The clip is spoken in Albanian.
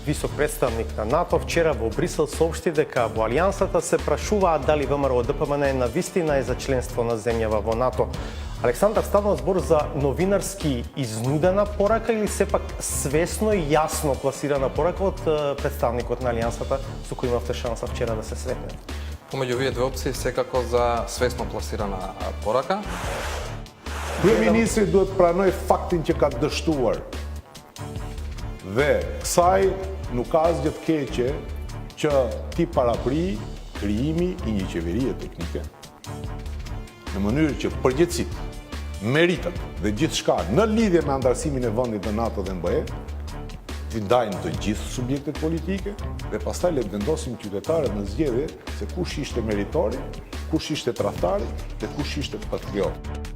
висок представник на НАТО вчера во Брисел соопшти дека во Алијансата се прашуваат дали ВМРО ДПМН на вистина е за членство на земјава во НАТО. Александар, станува збор за новинарски изнудена порака или сепак свесно и јасно пласирана порака од представникот на Алијансата со кој имавте шанса вчера да се сретнете? Помеѓу овие две опции секако за свесно пласирана порака. Kryeministri duhet pranoj faktin që ka dështuar. Dhe kësaj nuk ka asgjë të keqe që ti parapri krijimi i një qeverie teknike në mënyrë që përgjegjësitë, meritat dhe gjithçka në lidhje me antarësimin e vendit në NATO dhe MBE t'i ndajnë të gjithë subjektet politike dhe pastaj le të vendosin qytetarët në zgjedhje se kush ishte meritori, kush ishte tradhtari dhe kush ishte patriot.